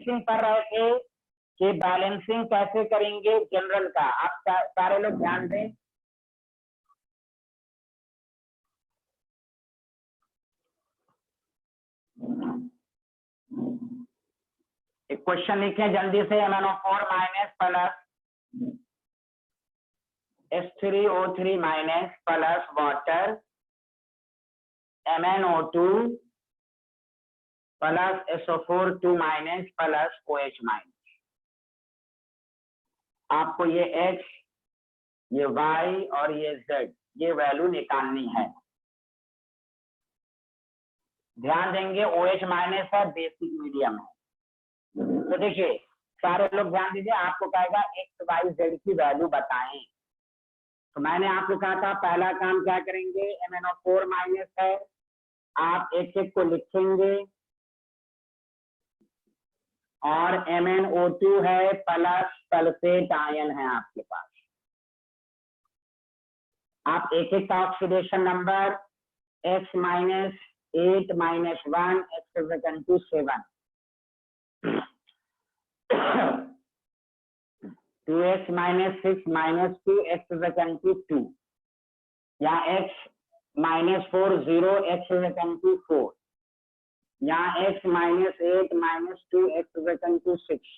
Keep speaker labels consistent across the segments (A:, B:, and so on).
A: कर रहे थे कि बैलेंसिंग कैसे करेंगे जनरल का। आप सारे लोग ध्यान दें। एक क्वेश्चन लिखे जल्दी से। MnO4 minus plus H3O3 minus plus water MnO2 plus SO4 2 minus plus OH minus. आपको ये X, ये Y और ये Z ये वैल्यू निकालनी है। ध्यान देंगे OH माइनस है, बेसिक मीडियम है। तो देखिए सारे लोग ध्यान दीजिए, आपको कहेगा X Y Z की वैल्यू बताएं। तो मैंने आपको कहा था पहला काम क्या करेंगे, MnO4 माइनस है, आप एक एक को लिखेंगे और MnO2 है प्लस सल्फेट आयन है आपके पास। आप एक एक का oxidation number X minus 8 minus 1 X is equal to 7 2X minus 6 minus 2 X is equal to 2 या X minus 4 0 X is equal to 4 यहाँ X minus 8 minus 2 X is equal to 6।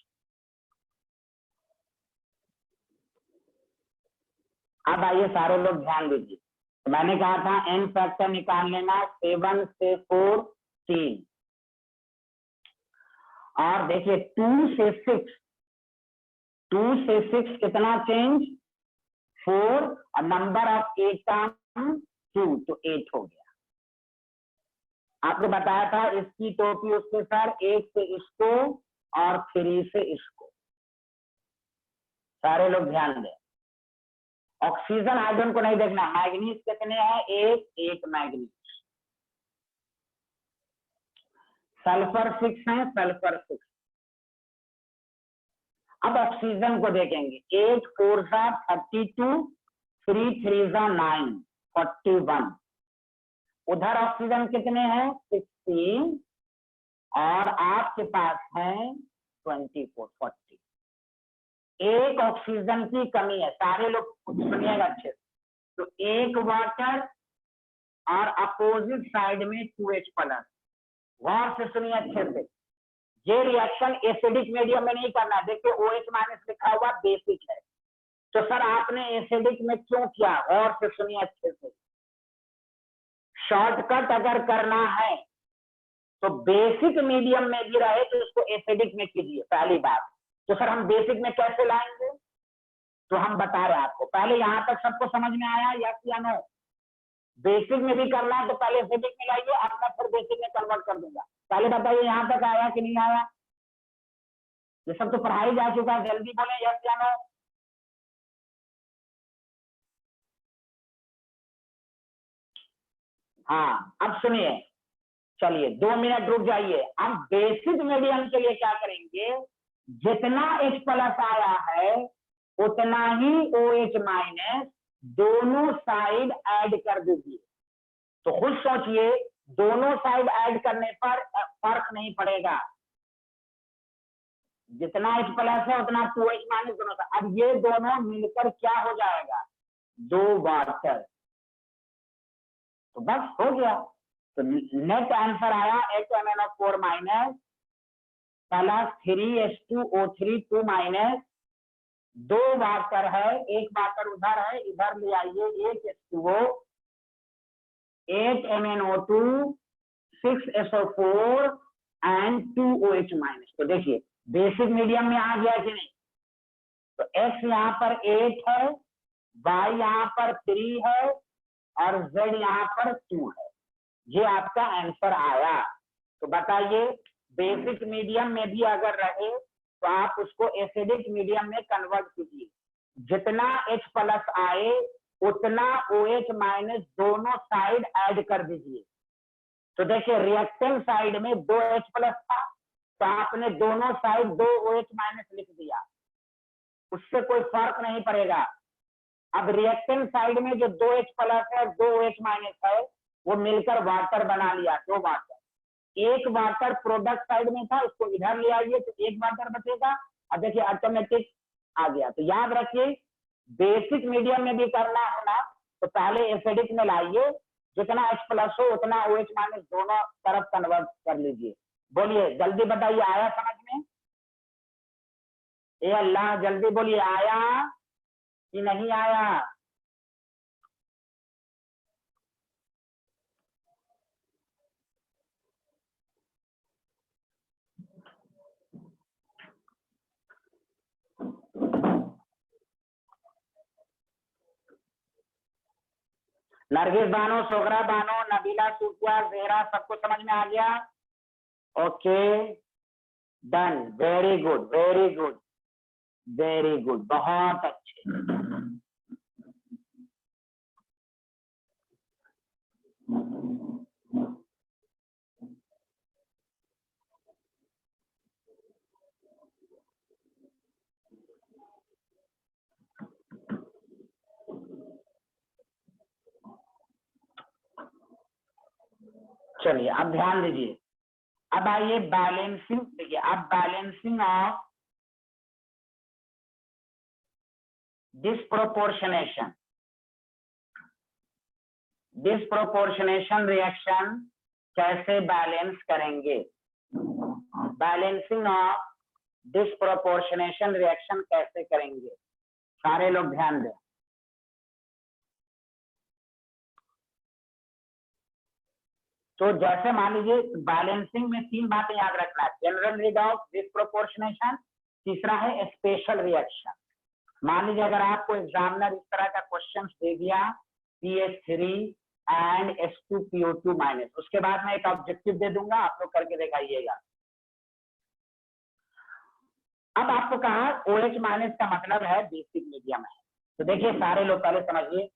A: अब आइए सारे लोग ध्यान दीजिए। तो मैंने कहा था n फैक्टर निकाल लेना 7 से 4 3 और देखिए 2 से 6 कितना चेंज 4 और नंबर ऑफ एटम 2 तो 8 हो गया। आपको बताया था इसकी टोपी उसके सर 1 से इसको और 3 से इसको। सारे लोग ध्यान दें। ऑक्सीजन हाइड्रोजन को नहीं देखना, मैग्नीज कितने हैं 1 मैग्नीज। सल्फर 6 है, सल्फर 6। अब ऑक्सीजन को देखेंगे 8 4 32 3 3 9 41। उधर ऑक्सीजन कितने हैं 16 और आपके पास है 24 40। एक ऑक्सीजन की कमी है, सारे लोग सुनिएगा अच्छे से। तो एक वाटर और अपोजिट साइड में 2H प्लस। गौर से सुनिए अच्छे से, ये रिएक्शन एसिडिक मीडियम में नहीं करना। देखिए OH माइनस लिखा हुआ बेसिक है, तो सर आपने एसिडिक में क्यों किया? गौर से सुनिए अच्छे से। शॉर्टकट अगर करना है तो बेसिक मीडियम में भी रहे तो उसको एसिडिक में कीजिए पहली बात। तो सर हम बेसिक में कैसे लाएंगे? तो हम बता रहे हैं आपको। पहले यहां तक सबको समझ में आया यस या नो? बेसिक में भी करना है तो पहले एसिडिक में लाइए, अब मैं फिर बेसिक में कन्वर्ट कर दूंगा। पहले बताइए यहां तक आया कि नहीं आया? ये सब तो पढ़ाई जा चुका है, जल्दी बोले यस या नो। हाँ अब सुनिए, चलिए 2 मिनट रुक जाइए। अब बेसिक मीडियम के लिए क्या करेंगे, जितना H प्लस आया है उतना ही OH माइनस दोनों साइड ऐड कर दीजिए। तो खुद सोचिए, दोनों साइड ऐड करने पर फर्क नहीं पड़ेगा, जितना H प्लस है उतना 2H माइनस दोनों का। अब ये दोनों मिलकर क्या हो जाएगा 2 वाटर। तो बस हो गया। तो नेट आंसर आया MnO4 minus plus 3H2O3 2 minus 2 water है, 1 वाटर उधर है, इधर ले आइए 1 H2O 8 MnO2 6 SO4 and 2 OH minus. तो देखिए बेसिक मीडियम में आ गया कि नहीं? तो X यहाँ पर 8 है, Y यहाँ पर 3 है और Z यहाँ पर 2 है। ये आपका आंसर आया। तो बताइए बेसिक मीडियम में भी अगर रहे तो आप उसको एसिडिक मीडियम में कन्वर्ट कीजिए। जितना H प्लस आए उतना OH माइनस दोनों साइड ऐड कर दीजिए। तो देखिए रिएक्टेंट साइड में 2H प्लस था तो आपने दोनों साइड 2 OH माइनस लिख दिया, उससे कोई फर्क नहीं पड़ेगा। अब रिएक्टेंट साइड में जो 2H प्लस है 2 OH माइनस है वो मिलकर वाटर बना लिया, 2 वाटर। एक वाटर प्रोडक्ट साइड में था, उसको इधर ले आइए तो एक वाटर बचेगा, अब देखिए ऑटोमेटिक आ गया। तो याद रखिए बेसिक मीडियम में भी करना है ना, तो पहले एसिडिक में लाइए, जितना H+ हो उतना OH- दोनों तरफ कन्वर्ट कर लीजिए। बोलिए जल्दी बताइए, आया समझ में? ए अल्लाह, जल्दी बोलिए, आया कि नहीं आया? नरगिस बानो, सोगरा बानो, नबीला सूफिया, जेहरा, सबको समझ में आ गया? Okay, done, very good very good very good, बहुत अच्छे। चलिए अब ध्यान दीजिए, अब आइए बैलेंसिंग, देखिए अब balancing of disproportionation, disproportionation reaction कैसे बैलेंस करेंगे? बैलेंसिंग ऑफ डिस्प्रोपोर्शनेशन रिएक्शन कैसे करेंगे? सारे लोग ध्यान दें। तो जैसे मान लीजिए बैलेंसिंग में 3 बातें याद रखना है, जनरल रीड ऑफ डिस्प्रोपोर्शनेशन, तीसरा है स्पेशल रिएक्शन। मान लीजिए अगर आपको एग्जामिनर इस तरह का क्वेश्चन दे दिया PH3 एंड H2PO2-, उसके बाद मैं एक ऑब्जेक्टिव दे दूंगा, आप लोग करके दिखाइएगा। अब आपको कहा OH- का मतलब है बेसिक मीडियम है। तो देखिए सारे लोग पहले समझिए,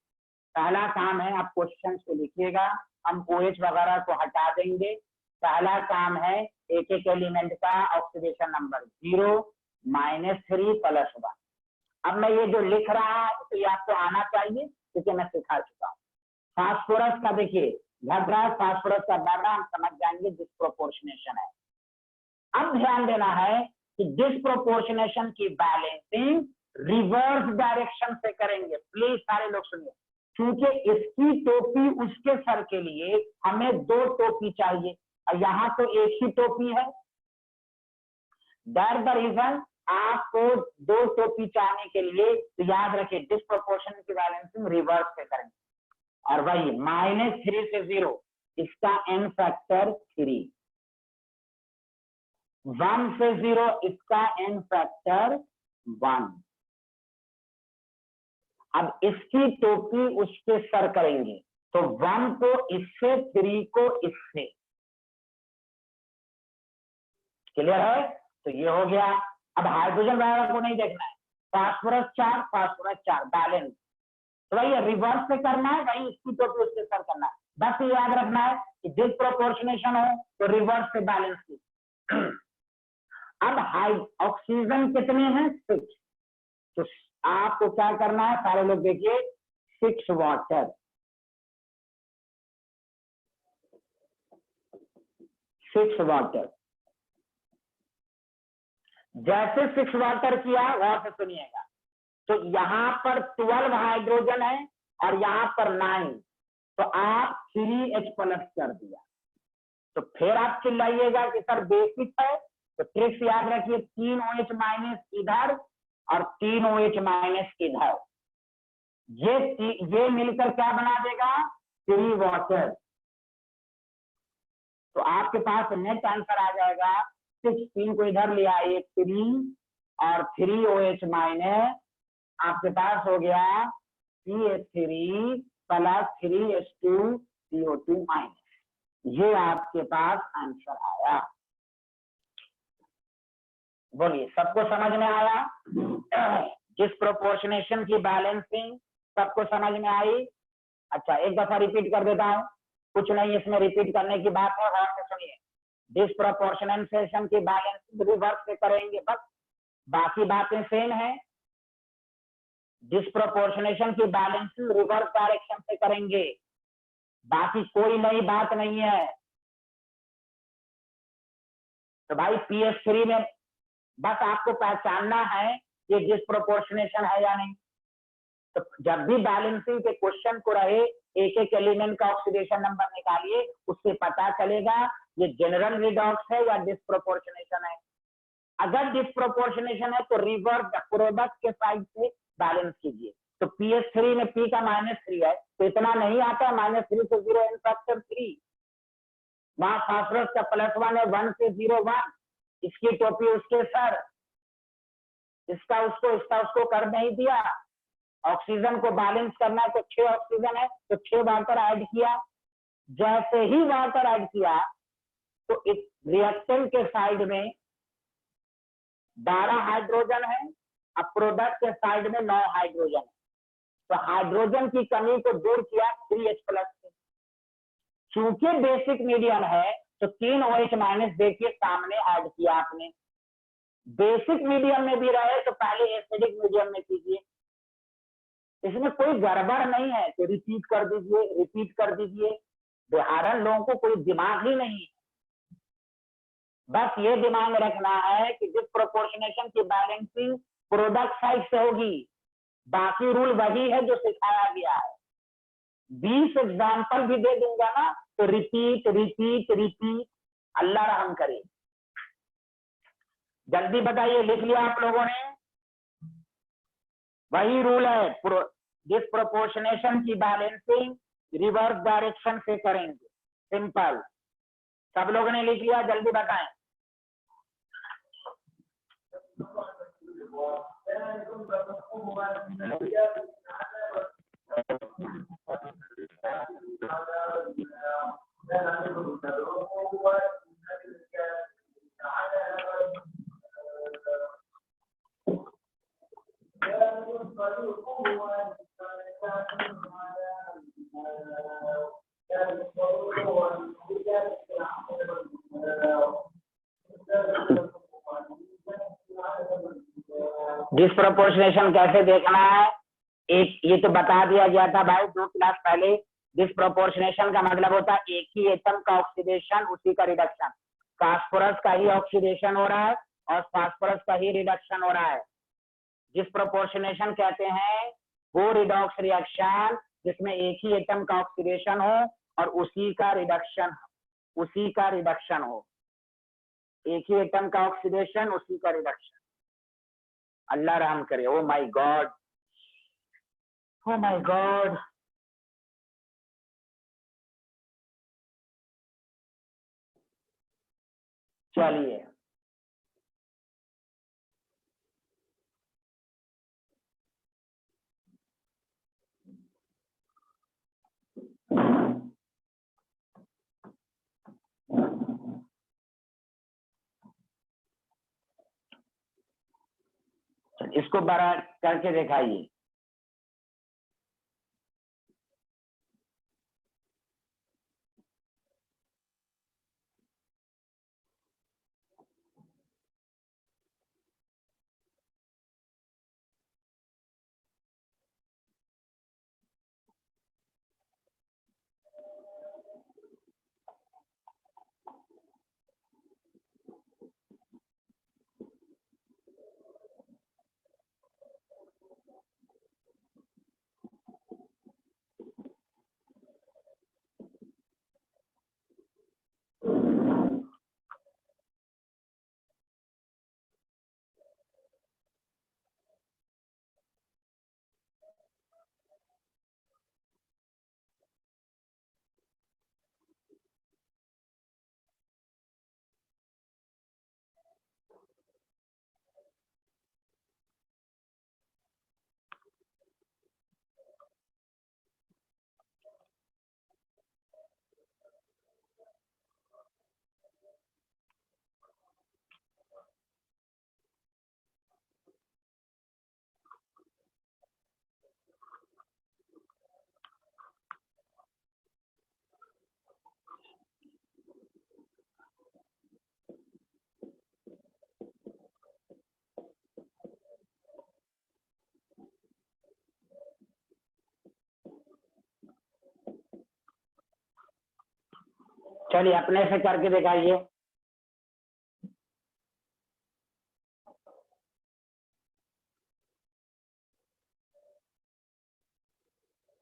A: पहला काम है आप क्वेश्चन को लिखिएगा, हम OH वगैरह को हटा देंगे। पहला काम है एक एक एलिमेंट का ऑक्सीडेशन नंबर 0, -3 + 1। अब मैं ये जो लिख रहा हूं तो ये आपको आना चाहिए क्योंकि मैं सिखा चुका हूँ। फास्फोरस का देखिए घट रहा है, फास्फोरस का बढ़ रहा है, हम समझ जाएंगे डिस्प्रोपोर्शनेशन है। अब ध्यान देना है कि डिस्प्रोपोर्शनेशन की बैलेंसिंग रिवर्स डायरेक्शन से करेंगे। प्लीज सारे लोग सुनिए, क्योंकि इसकी टोपी उसके सर के लिए हमें 2 टोपी चाहिए और यहाँ तो एक ही टोपी है। दैट द रीजन आपको 2 टोपी चाहने के लिए तो याद रखिए डिस्प्रोपोर्शन की बैलेंसिंग रिवर्स से करेंगे। और वही -3 से 0, इसका n फैक्टर 3, 1 से 0, इसका n फैक्टर 1। अब इसकी टोपी उसके सर करेंगे तो 1 को इससे, 3 को इससे। क्लियर है? तो ये हो गया। अब हाइड्रोजन वगैरह को नहीं देखना है, फास्फोरस 4 बैलेंस, तो वही रिवर्स से करना है, वही इसकी टोपी उसके सर करना है। बस ये याद रखना है कि डिस्प्रोपोर्शनेशन हो तो रिवर्स से बैलेंस की। अब ऑक्सीजन कितने हैं? 6। तो आपको क्या करना है, सारे लोग देखिए, 6 वाटर, 6 वाटर। जैसे 6 वाटर किया वहां से सुनिएगा, तो यहां पर 12 हाइड्रोजन है और यहां पर 9, तो आप 3H+ कर दिया। तो फिर आप चिल्लाइएगा कि सर बेसिक है, तो ट्रिक्स याद रखिए, 3 OH- इधर और 3 OH- इधर, ये मिलकर क्या बना देगा? 3 वाटर। तो आपके पास नेट आंसर आ जाएगा 6, 3 को इधर ले आइए 3 और 3 OH- आपके पास हो गया CH3 + 3H2CO2-। ये आपके पास आंसर आया। बोलिए सबको समझ में आया? डिस्प्रोपोर्शनेशन की बैलेंसिंग सबको समझ में आई? अच्छा एक दफा रिपीट कर देता हूं, कुछ नहीं इसमें रिपीट करने की बात है, गौर से सुनिए। डिस्प्रोपोर्शनेशन की बैलेंसिंग रिवर्स से करेंगे, बस बाकी बातें सेम है। डिस्प्रोपोर्शनेशन की बैलेंसिंग रिवर्स डायरेक्शन से करेंगे, बाकी कोई नई बात नहीं है। तो भाई PS3 में बस आपको पहचानना है ये डिस्प्रोपोर्शनेशन है या नहीं। तो जब भी बैलेंसिंग के क्वेश्चन को रहे एक एक एलिमेंट का ऑक्सीडेशन नंबर निकालिए, उससे पता चलेगा ये जनरल रिडॉक्स है या डिस्प्रोपोर्शनेशन है। अगर डिस्प्रोपोर्शनेशन है तो रिवर्स प्रोडक्ट के साइड से बैलेंस कीजिए। तो PS3 में P का -3 है तो इतना नहीं आता, -3 से 0 n फैक्टर 3। वहां फास्फोरस का +1 है, 1 से 0 1, इसकी टोपी उसके सर, इसका उसको कर नहीं दिया। ऑक्सीजन को बैलेंस करना है तो 6 ऑक्सीजन है तो 6 वाटर ऐड किया। जैसे ही वाटर ऐड किया तो इस रिएक्टेंट के साइड में 12 हाइड्रोजन है, अब प्रोडक्ट के साइड में 9 हाइड्रोजन है। तो हाइड्रोजन की कमी को दूर किया 3H+ से। चूंकि बेसिक मीडियम है तो 3 OH- देखिए सामने ऐड किया आपने। बेसिक मीडियम में भी रहे तो पहले एसिडिक मीडियम में कीजिए, इसमें कोई गड़बड़ नहीं है। तो रिपीट कर दीजिए। बिहारन लोगों को कोई दिमाग ही नहीं है। बस ये दिमाग में रखना है कि डिस्प्रोपोर्शनेशन की बैलेंसिंग प्रोडक्ट साइड से होगी, बाकी रूल वही है जो सिखाया गया है। 20 एग्जाम्पल भी दे दूंगा ना तो रिपीट रिपीट रिपीट, अल्लाह रहम करे। जल्दी बताइए, लिख लिया आप लोगों ने? वही रूल है, डिस्प्रोपोर्शनेशन की बैलेंसिंग रिवर्स डायरेक्शन से करेंगे, सिंपल। सब लोगों ने लिख लिया? जल्दी बताएं। डिस्प्रोपोर्शनेशन कैसे देखना है, एक ये तो बता दिया गया था भाई 2 क्लास पहले। डिस्प्रोपोर्शनेशन का मतलब होता है एक ही एटम का ऑक्सीडेशन उसी का रिडक्शन। फास्फोरस का ही ऑक्सीडेशन हो रहा है और फास्फोरस का ही रिडक्शन हो रहा है। डिस्प्रोपोर्शनेशन कहते हैं वो रिडॉक्स रिएक्शन जिसमें एक ही एटम का ऑक्सीडेशन हो और उसी का रिडक्शन हो। एक ही एटम का ऑक्सीडेशन, उसी का रिडक्शन। अल्लाह रहम करे। Oh my God, oh my God. चलिए, इसको बड़ा करके दिखाइए। चलिए अपने से करके दिखाइए।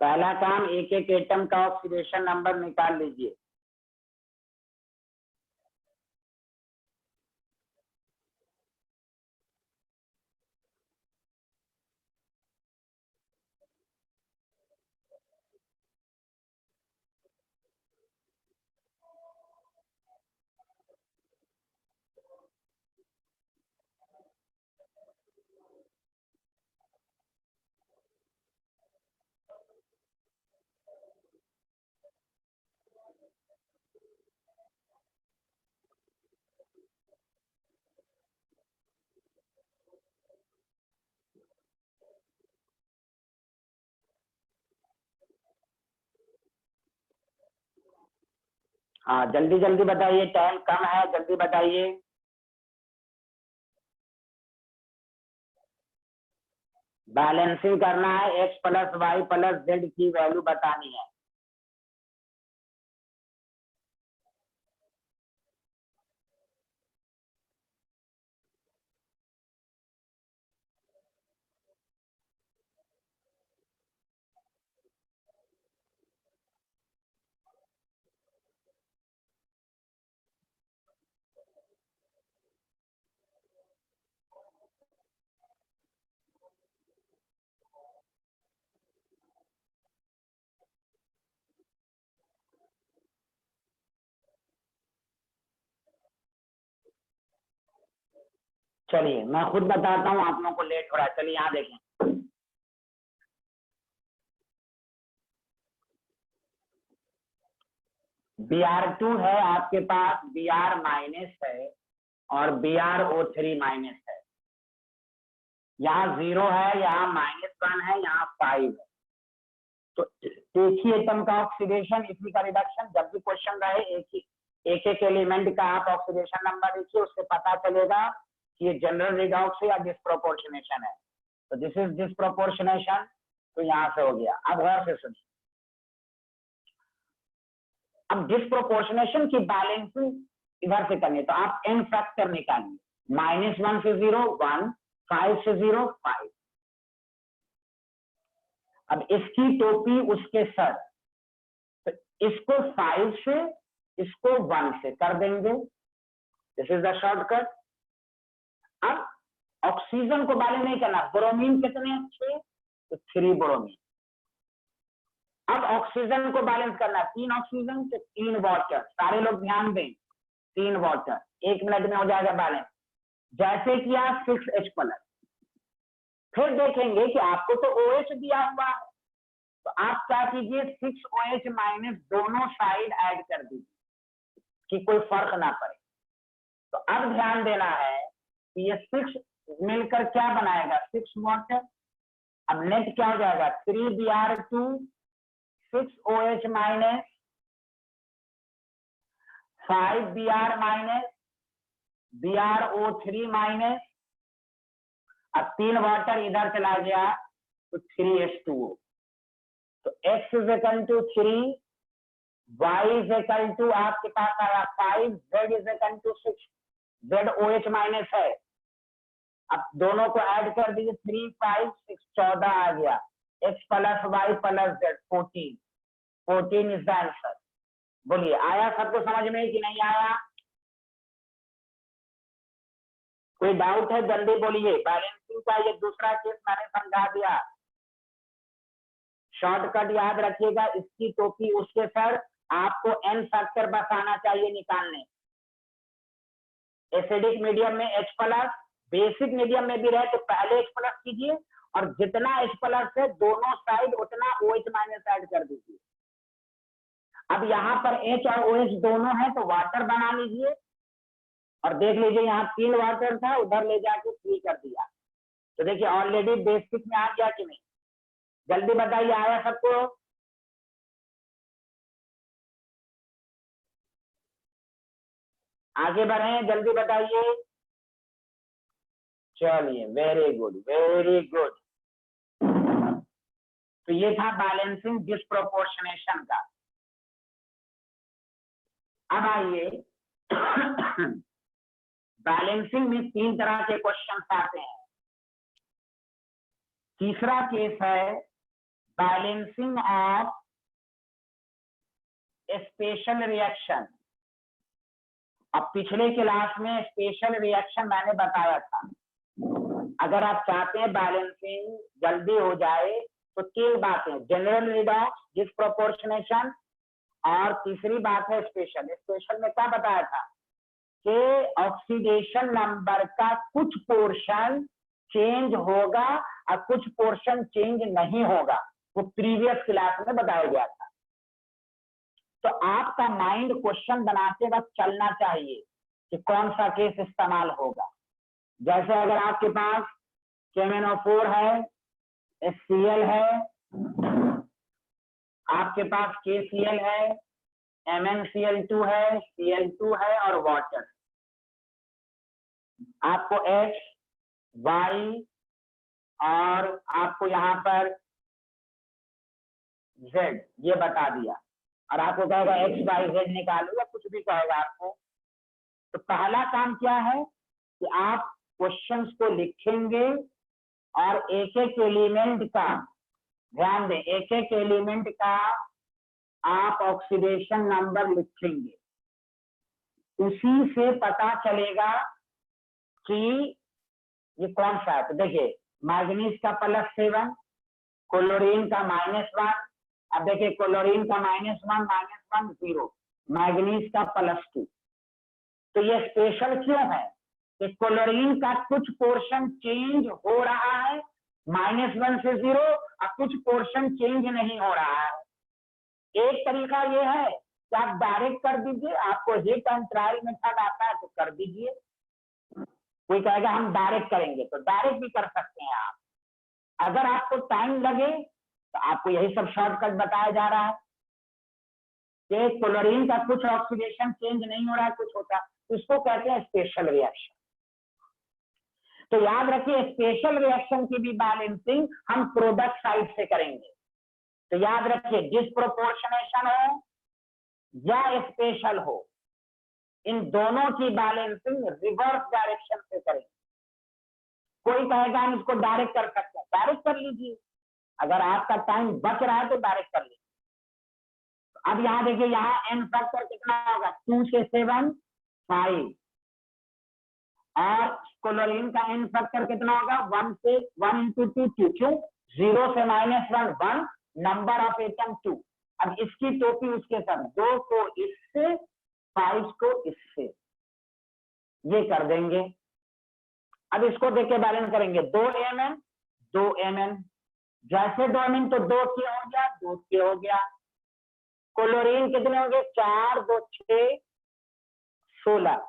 A: पहला काम एक एक एटम का ऑक्सीडेशन नंबर निकाल लीजिए। हाँ जल्दी जल्दी बताइए, टाइम कम है, जल्दी बताइए। बैलेंसिंग करना है, X plus Y plus Z की वैल्यू बतानी है। चलिए मैं खुद बताता हूँ आप लोगों को, लेट हो रहा है। चलिए यहाँ देखें, Br2 है आपके पास, Br माइनस है और BrO3 माइनस है। यहाँ 0 है, यहाँ -1 है, यहाँ 5 है। तो एक ही एटम का ऑक्सीडेशन, इसी का रिडक्शन। जब भी क्वेश्चन रहे एक एक एलिमेंट का आप ऑक्सीडेशन नंबर देखिए, उससे पता चलेगा कि ये जनरल रिडॉक्स है या डिस्प्रोपोर्शनेशन है। तो दिस इज डिस्प्रोपोर्शनेशन, तो यहाँ से हो गया। अब गौर से सुनिए, अब डिस्प्रोपोर्शनेशन की बैलेंसिंग इधर से करनी है, तो आप n फैक्टर निकालिए। -1 से 0 1, 5 से 0 5। अब इसकी टोपी उसके सर, तो इसको 5 से, इसको 1 से कर देंगे। This is the shortcut. अब ऑक्सीजन को बैलेंस नहीं करना। ब्रोमीन कितने अच्छे, तो 3 ब्रोमीन। अब ऑक्सीजन को बैलेंस करना, 3 ऑक्सीजन तो 3 वाटर। सारे लोग ध्यान दें, 3 वाटर, 1 मिनट में हो जाएगा बैलेंस। जैसे किया 6H+, फिर देखेंगे कि आपको तो OH दिया हुआ है, तो आप क्या कीजिए 6OH- दोनों साइड ऐड कर दीजिए कि कोई फर्क ना पड़े। तो अब ध्यान देना है कि ये 6 मिलकर क्या बनाएगा, 6 वाटर। अब नेट क्या हो जाएगा, 3Br2 6OH-, 5Br-, BrO3-। अब 3 वाटर इधर चला गया तो 3H2O। तो X is equal to 3, Y is equal to आपके पास आया 5, Z is equal to 6। ZOH- है। अब दोनों को ऐड कर दीजिए, 3 5 6 14 आ गया। X plus Y plus Z 14। 14 is the answer. बोलिए आया सबको समझ में कि नहीं आया? कोई डाउट है जल्दी बोलिए। बैलेंसिंग का ये दूसरा केस मैंने समझा दिया। शॉर्टकट याद रखिएगा, इसकी टोपी उसके सर। आपको n फैक्टर बताना चाहिए निकालने। एसिडिक मीडियम में H+, बेसिक मीडियम में भी रहे तो पहले H+ कीजिए, और जितना H+ है दोनों साइड उतना OH- ऐड कर दीजिए। अब यहाँ पर H और OH दोनों है तो वाटर बना लीजिए, और देख लीजिए यहाँ 3 वाटर था, उधर ले जाके 3 कर दिया। तो देखिए ऑलरेडी बेसिक में आ गया कि नहीं? जल्दी बताइए, आया सबको? आगे बढ़े, जल्दी बताइए। चलिए वेरी गुड वेरी गुड। तो ये था बैलेंसिंग डिस्प्रोपोर्शनेशन का। अब आइए बैलेंसिंग में 3 तरह के क्वेश्चन आते हैं। तीसरा केस है बैलेंसिंग ऑफ स्पेशल रिएक्शन। अब पिछले क्लास में स्पेशल रिएक्शन मैंने बताया था। अगर आप चाहते हैं बैलेंसिंग जल्दी हो जाए तो तीन बातें, जनरल रिडॉक्स, डिस्प्रोपोर्शनेशन, और तीसरी बात है स्पेशल। स्पेशल में क्या बताया था कि ऑक्सीडेशन नंबर का कुछ पोर्शन चेंज होगा और कुछ पोर्शन चेंज नहीं होगा, वो प्रीवियस क्लास में बताया गया था। तो आपका माइंड क्वेश्चन बनाते वक्त चलना चाहिए कि कौन सा केस इस्तेमाल होगा। जैसे अगर आपके पास KMnO4 है, HCl है, आपके पास KCl है, MnCl2 है, Cl2 है और वाटर, आपको H, Y और आपको यहाँ पर Z ये बता दिया, और आपको कहेगा X, Y, Z निकालो या कुछ भी कहेगा आपको। तो पहला काम क्या है कि आप क्वेश्चंस को लिखेंगे और एक एक एलिमेंट का ध्यान दें, एक एक एलिमेंट का आप ऑक्सीडेशन नंबर लिखेंगे। उसी से पता चलेगा कि ये कौन सा है। तो देखिए, मैग्नीज का +7, क्लोरीन का -1। अब देखिए, क्लोरीन का -1 0, मैग्नीज का +2। तो ये स्पेशल क्यों है कि क्लोरीन का कुछ पोर्शन चेंज हो रहा है -1 से 0 और कुछ पोर्शन चेंज नहीं हो रहा है। एक तरीका ये है कि आप डायरेक्ट कर दीजिए, आपको हिट एंड ट्रायल मेथड आता है तो कर दीजिए। कोई कहेगा हम डायरेक्ट करेंगे, तो डायरेक्ट भी कर सकते हैं आप। अगर आपको टाइम लगे तो आपको यही सब शॉर्टकट बताया जा रहा है कि क्लोरीन का कुछ ऑक्सीडेशन चेंज नहीं हो रहा है, कुछ होता है, तो इसको कहते हैं स्पेशल रिएक्शन। तो याद रखिए, स्पेशल रिएक्शन की भी बैलेंसिंग हम प्रोडक्ट साइड से करेंगे। तो याद रखिए, डिस्प्रोपोर्शनेशन हो या स्पेशल हो, इन दोनों की बैलेंसिंग रिवर्स डायरेक्शन से करेंगे। कोई कहेगा हम इसको डायरेक्ट कर सकते हैं, डायरेक्ट कर लीजिए। अगर आपका टाइम बच रहा है तो डायरेक्ट कर लीजिए। अब यहाँ देखिए, यहाँ n फैक्टर कितना होगा, 2 से 7 5, और क्लोरीन का n फैक्टर कितना होगा, 1 से 1 × 2 2। क्यों? 0 से -1 1, नंबर ऑफ एटम 2। अब इसकी टोपी उसके साथ, 2 को इससे 5 को इससे, ये कर देंगे। अब इसको देख के बैलेंस करेंगे, 2 Mn 2 Mn, जैसे 2 Mn तो 2 के हो गया, 2 के हो गया। क्लोरीन कितने होंगे, 4 2 6 16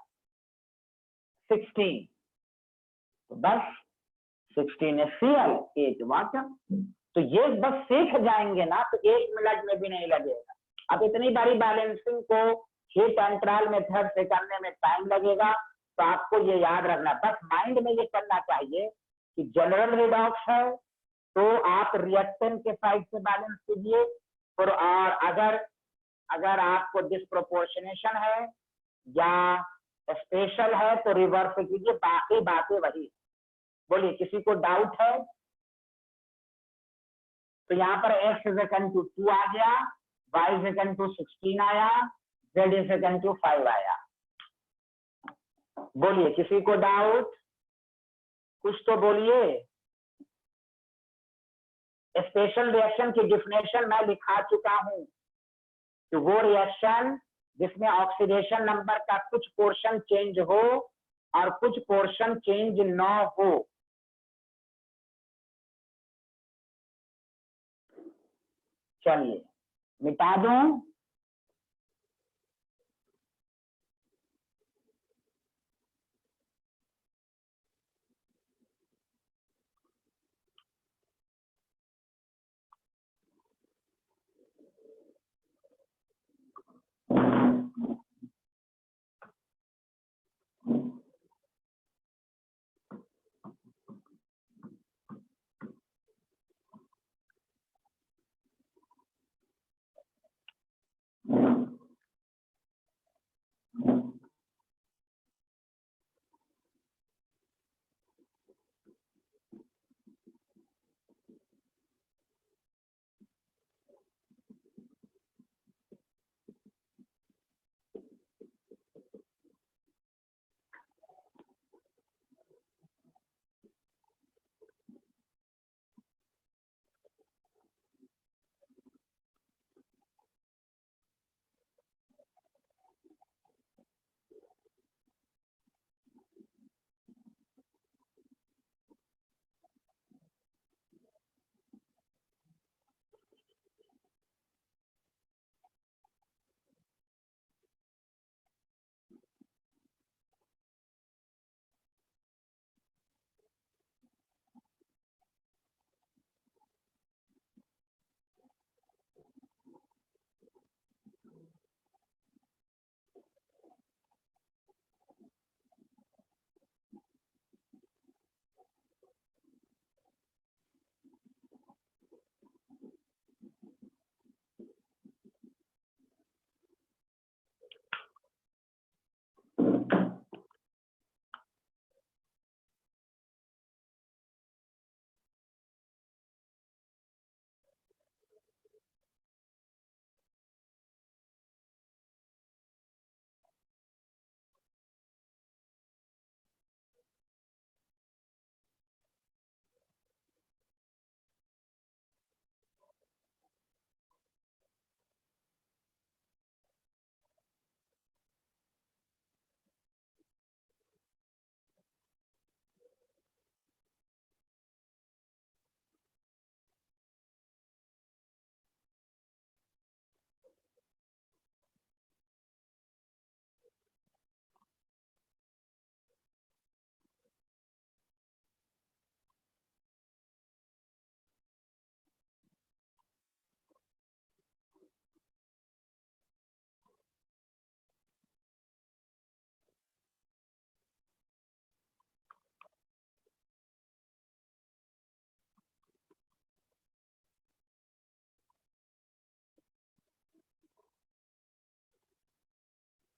A: 16, तो बस 16 Cl 8 वाटर। तो ये बस सीख जाएंगे ना तो 1 मिनट में भी नहीं लगेगा। अब इतनी बारी बैलेंसिंग को हिट एंड ट्रायल मेथड से करने में टाइम लगेगा, तो आपको ये याद रखना, बस माइंड में ये करना चाहिए कि जनरल रिडॉक्स है तो आप रिएक्टेंट के साइड से बैलेंस कीजिए, और अगर आपको डिस्प्रोपोर्शनेशन है या स्पेशल है तो रिवर्स कीजिए। बाकी बातें वही। बोलिए, किसी को डाउट है? तो यहाँ पर x = 2 आ गया, y = 16 आया, z = 5 आया। बोलिए, किसी को डाउट? कुछ तो बोलिए। स्पेशल रिएक्शन की डिफिनेशन मैं लिखा चुका हूं, तो वो रिएक्शन जिसमें ऑक्सीडेशन नंबर का कुछ पोर्शन चेंज हो और कुछ पोर्शन चेंज न हो। चलिए मिटा दूं।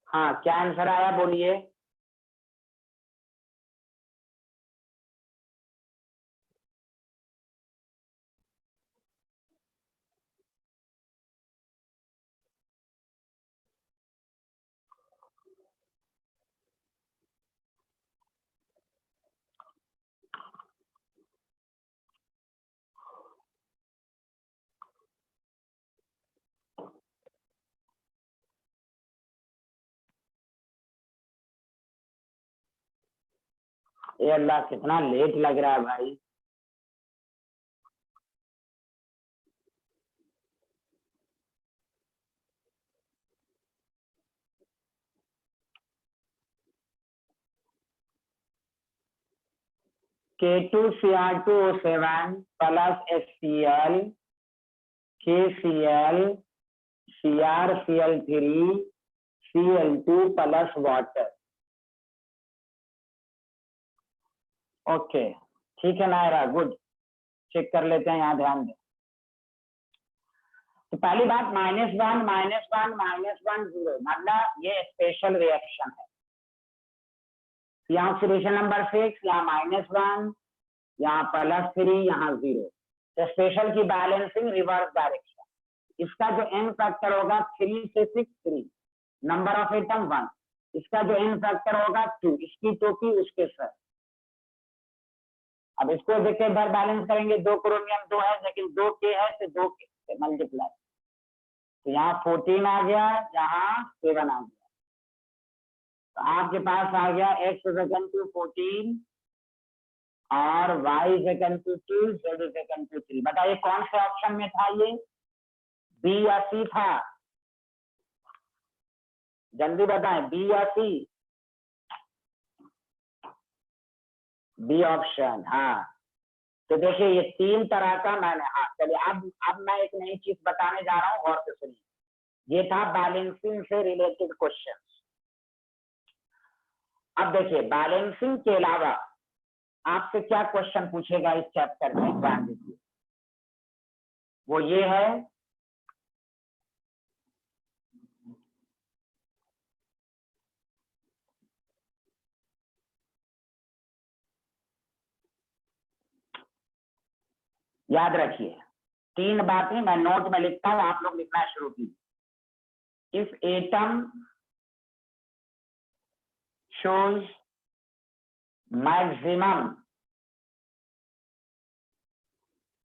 A: हाँ, क्या आंसर आया बोलिए। ये अल्लाह, कितना लेट लग रहा है भाई। K2Cr2O7 plus HCl KCl CrCl3 Cl2 plus water. Okay, ठीक है नायरा, गुड। चेक कर लेते हैं, यहाँ ध्यान दें। तो पहली बात, -1 -1 -1 0, मतलब ये स्पेशल रिएक्शन है। यहाँ ऑक्सीडेशन नंबर 6, यहाँ -1, यहाँ +3, यहाँ 0। तो स्पेशल की बैलेंसिंग रिवर्स डायरेक्शन। इसका जो एन फैक्टर होगा 3 से 6 3, नंबर ऑफ एटम 1। इसका जो एन फैक्टर होगा 2, इसकी टोपी उसके सर। अब इसको देख के इधर बैलेंस करेंगे, 2 क्रोमियम 2 है, लेकिन 2 के है तो 2 के से मल्टीप्लाई। तो यहाँ 14 आ गया, यहाँ 7 आ गया। तो आपके पास आ गया x is equal to 14 और y is equal to 2, z is equal to 3। बताइए कौन से ऑप्शन में था ये, बी या सी था? जल्दी बताएं, बी या सी? बी ऑप्शन, हाँ। तो देखिए ये 3 तरह का मैंने, हाँ चलिए अब मैं एक नई चीज बताने जा रहा हूँ, और से सुनिए। ये था बैलेंसिंग से रिलेटेड क्वेश्चन। अब देखिए बैलेंसिंग के अलावा आपसे क्या क्वेश्चन पूछेगा इस चैप्टर में, ध्यान दीजिए। वो ये है, याद रखिए 3 बातें मैं नोट में लिखता हूं, आप लोग लिखना शुरू कीजिए। If atom shows maximum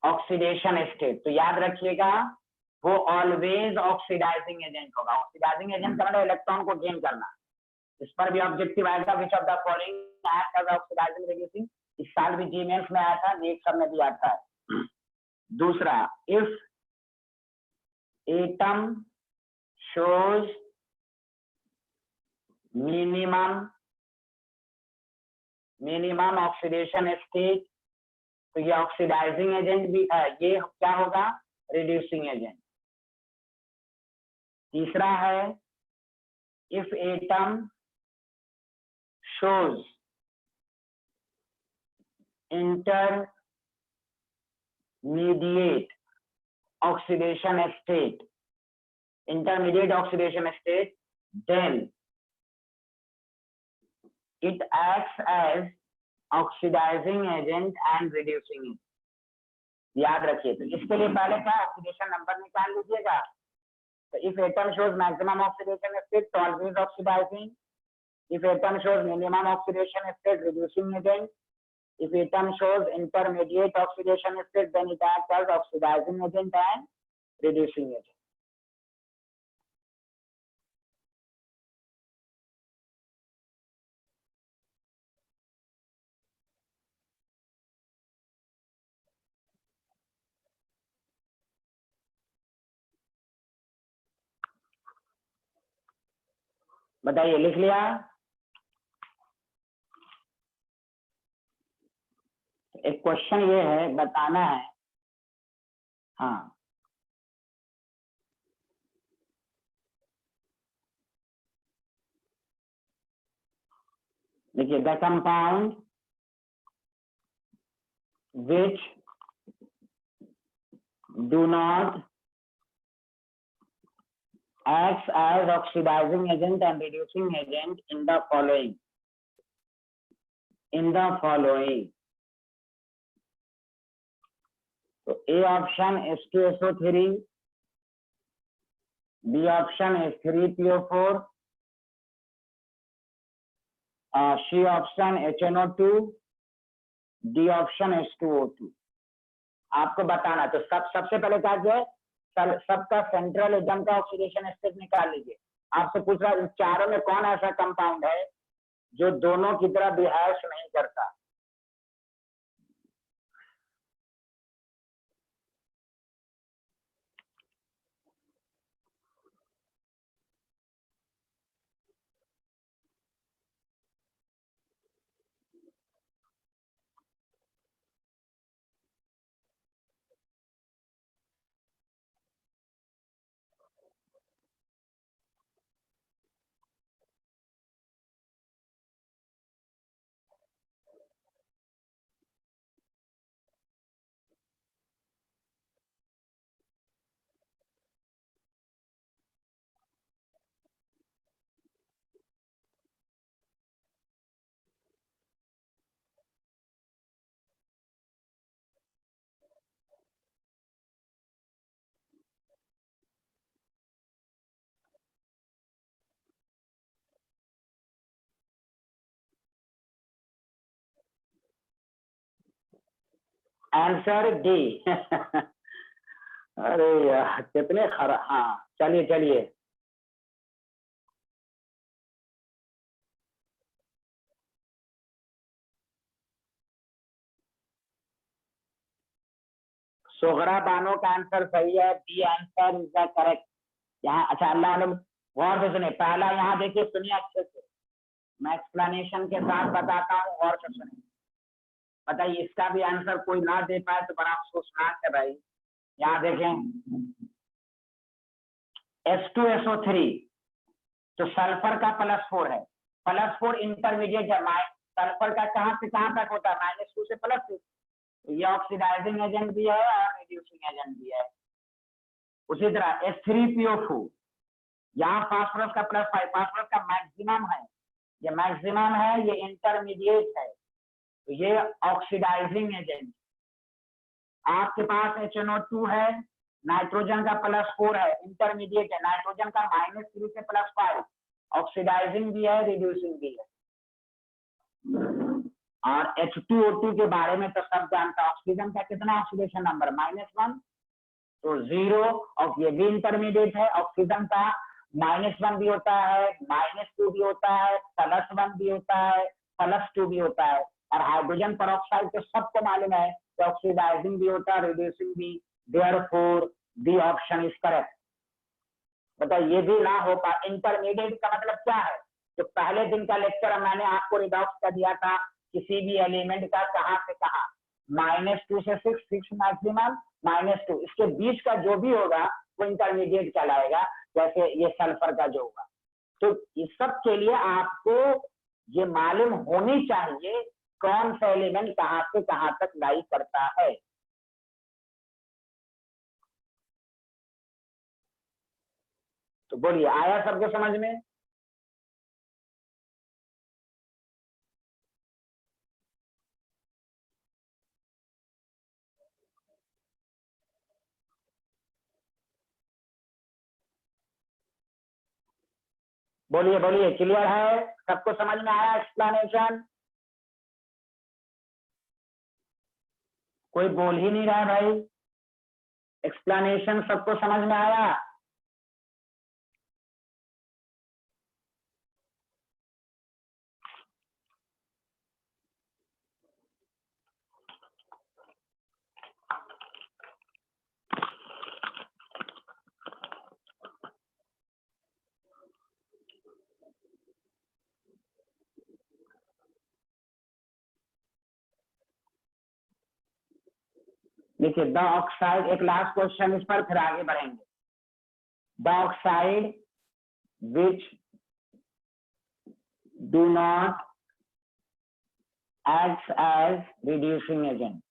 A: oxidation state, तो याद रखिएगा वो ऑलवेज ऑक्सीडाइजिंग एजेंट होगा। ऑक्सीडाइजिंग एजेंट का मतलब इलेक्ट्रॉन को गेन करना। इस पर भी ऑब्जेक्टिव आएगा, which of the following act as oxidising reducing. इस साल भी जीमेंस में आया था, नेक्स्ट सब में भी आता है। दूसरा, if atom shows minimum oxidation state, तो ये ऑक्सीडाइजिंग एजेंट भी है, ये क्या होगा, रिड्यूसिंग एजेंट। तीसरा है, if atom shows intermediate oxidation state, then it acts as oxidizing agent and reducing it। याद रखिए, तो इसके लिए पहले क्या ऑक्सीडेशन नंबर निकाल लीजिएगा। तो if atom shows maximum oxidation state तो always oxidising, if atom shows minimum oxidation state reducing agent, if atom shows intermediate oxidation state then it acts as oxidizing agent and reducing agent। बताइए, लिख लिया? एक question ये है, बताना है। हाँ, देखिए, the compound which do not acts as oxidizing agent and reducing agent in the following. So A option H2SO3, B option H3PO4, C option HNO2, D option H2O2. आपको बताना तो सबसे पहले क्या है, सबका सेंट्रल एटम का ऑक्सीडेशन स्टेट निकाल लीजिए। आपसे पूछ रहा है चारों में कौन ऐसा कंपाउंड है जो दोनों की तरह बिहेव नहीं करता। Answer D. अरे यार कितने खराब। हाँ चलिए सोगरा बानो का आंसर सही है, B answer is the correct. यहाँ अच्छा अल्लाह ने गौर से सुने, पहला यहाँ देखिए सुनिए अच्छे से, मैं एक्सप्लेनेशन के साथ बताता हूँ, गौर से सुनिए। बताइए इसका भी आंसर कोई ना दे पाए तो बड़ा अफसोसनाक है भाई। यहाँ देखें H2SO3 तो सल्फर का +4 है, +4 इंटरमीडिएट है। सल्फर का कहाँ से कहाँ तक होता है, -2 से +6। ये ऑक्सीडाइजिंग एजेंट भी है और रिड्यूसिंग एजेंट भी है। उसी तरह H3PO4, यहाँ फास्फोरस का +5, फास्फोरस का मैक्सिमम है, ये मैक्सिमम है, ये इंटरमीडिएट है, तो ये ऑक्सीडाइजिंग एजेंट। आपके पास HNO2 है, नाइट्रोजन का +4 है, इंटरमीडिएट है, नाइट्रोजन का -3 से +5, ऑक्सीडाइजिंग भी है, रिड्यूसिंग भी है। और H2O2 के बारे में तो सब जानता है, ऑक्सीजन का कितना ऑक्सीडेशन नंबर, -1, तो 0, और ये भी इंटरमीडिएट है। ऑक्सीजन का -1 भी होता है, -2 भी होता है, +1 भी होता है, +2 भी होता है। और हाइड्रोजन पेरोक्साइड तो सबको मालूम है कि ऑक्सीडाइजिंग भी होता है, रिड्यूसिंग भी। Therefore the option is correct. बताइए ये भी ना हो पाए। इंटरमीडिएट का मतलब क्या है, तो पहले दिन का लेक्चर मैंने आपको रिडॉक्स का दिया था, किसी भी एलिमेंट का कहां से कहां, -2 से 6 मैक्सिमम, -2, इसके बीच का जो भी होगा वो इंटरमीडिएट कहलाएगा। जैसे ये सल्फर का जो होगा, तो इस सब के लिए आपको ये मालूम होनी चाहिए कौन सा एलिमेंट कहां से कहां तक लाई करता है। तो बोलिए आया सबको समझ में? बोलिए बोलिए, क्लियर है, सबको समझ में आया एक्सप्लेनेशन? कोई बोल ही नहीं रहा है भाई। एक्सप्लेनेशन सबको समझ में आया? देखिए द ऑक्साइड, एक लास्ट क्वेश्चन इस पर, फिर आगे बढ़ेंगे। The oxide which do not acts as reducing agent,